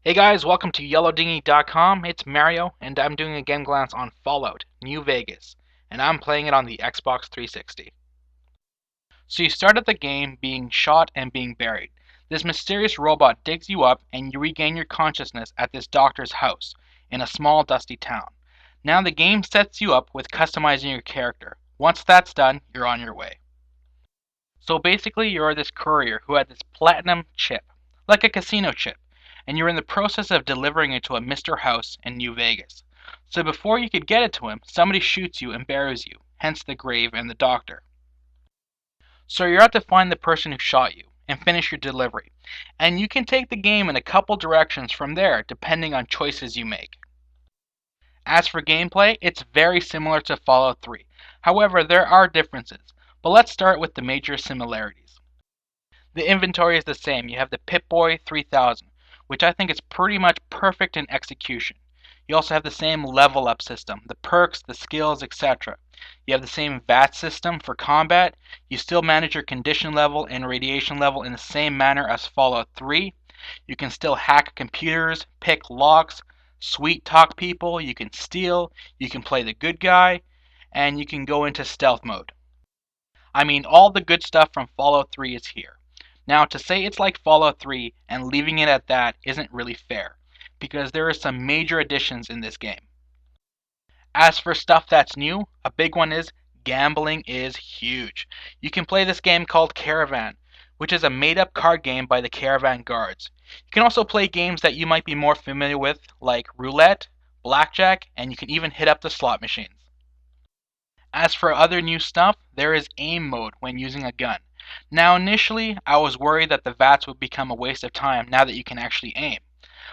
Hey guys, welcome to YellowDingy.com. It's Mario, and I'm doing a game glance on Fallout New Vegas, and I'm playing it on the Xbox 360. So you start at the game being shot and being buried. This mysterious robot digs you up, and you regain your consciousness at this doctor's house in a small, dusty town. Now the game sets you up with customizing your character. Once that's done, you're on your way. So basically, you're this courier who had this platinum chip, like a casino chip, and you're in the process of delivering it to a Mr. House in New Vegas. So before you could get it to him, somebody shoots you and buries you, hence the grave and the doctor. So you're out to find the person who shot you and finish your delivery, and you can take the game in a couple directions from there depending on choices you make. As for gameplay, it's very similar to Fallout 3. However, there are differences, but let's start with the major similarities. The inventory is the same. You have the Pip-Boy 3000, which I think is pretty much perfect in execution. You also have the same level up system, the perks, the skills, etc. You have the same VAT system for combat. You still manage your condition level and radiation level in the same manner as Fallout 3. You can still hack computers, pick locks, sweet talk people, you can steal, you can play the good guy, and you can go into stealth mode. I mean, all the good stuff from Fallout 3 is here. Now, to say it's like Fallout 3 and leaving it at that isn't really fair, because there are some major additions in this game. As for stuff that's new, a big one is gambling is huge. You can play this game called Caravan, which is a made-up card game by the Caravan Guards. You can also play games that you might be more familiar with, like roulette, blackjack, and you can even hit up the slot machines. As for other new stuff, there is aim mode when using a gun. Now initially, I was worried that the VATS would become a waste of time now that you can actually aim.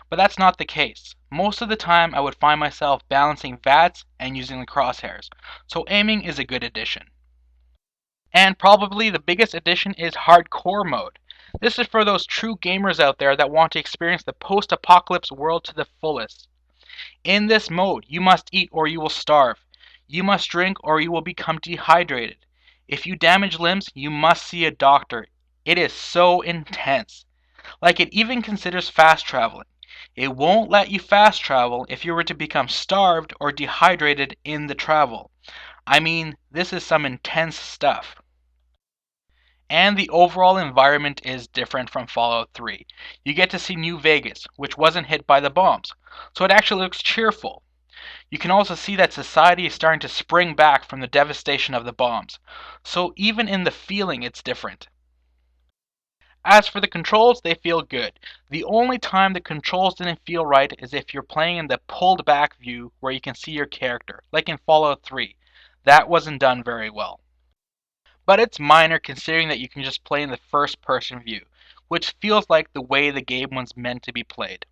But that's not the case. Most of the time I would find myself balancing VATS and using the crosshairs, so aiming is a good addition. And probably the biggest addition is hardcore mode. This is for those true gamers out there that want to experience the post-apocalypse world to the fullest. In this mode, you must eat or you will starve. You must drink or you will become dehydrated. If you damage limbs, you must see a doctor. It is so intense. Like it even considers fast traveling. It won't let you fast travel if you were to become starved or dehydrated in the travel. I mean, this is some intense stuff. And the overall environment is different from Fallout 3. You get to see New Vegas, which wasn't hit by the bombs, so it actually looks cheerful. You can also see that society is starting to spring back from the devastation of the bombs, so even in the feeling it's different. As for the controls, they feel good. The only time the controls didn't feel right is if you're playing in the pulled back view where you can see your character, like in Fallout 3. That wasn't done very well. But it's minor considering that you can just play in the first person view, which feels like the way the game was meant to be played.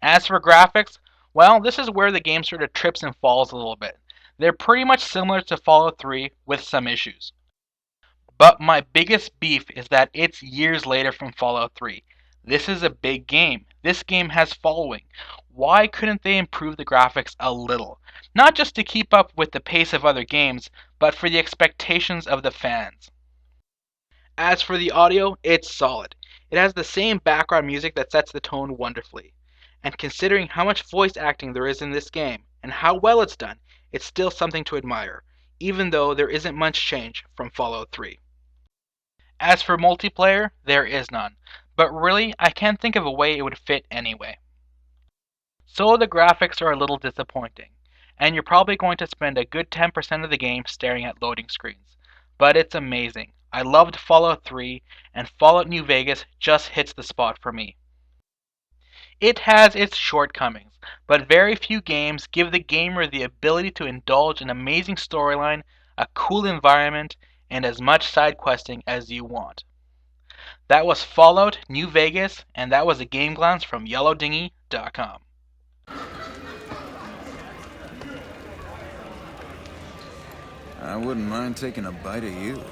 As for graphics, well, this is where the game sort of trips and falls a little bit. They're pretty much similar to Fallout 3 with some issues. But my biggest beef is that it's years later from Fallout 3. This is a big game. This game has following. Why couldn't they improve the graphics a little? Not just to keep up with the pace of other games, but for the expectations of the fans. As for the audio, it's solid. It has the same background music that sets the tone wonderfully. And considering how much voice acting there is in this game, and how well it's done, it's still something to admire, even though there isn't much change from Fallout 3. As for multiplayer, there is none, but really I can't think of a way it would fit anyway. So the graphics are a little disappointing, and you're probably going to spend a good 10% of the game staring at loading screens. But it's amazing. I loved Fallout 3, and Fallout New Vegas just hits the spot for me. It has its shortcomings, but very few games give the gamer the ability to indulge an amazing storyline, a cool environment, and as much side questing as you want. That was Fallout New Vegas, and that was a game glance from YellowDingy.com. I wouldn't mind taking a bite of you.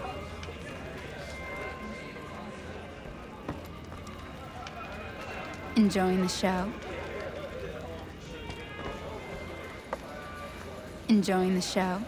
Enjoying the show? Enjoying the show?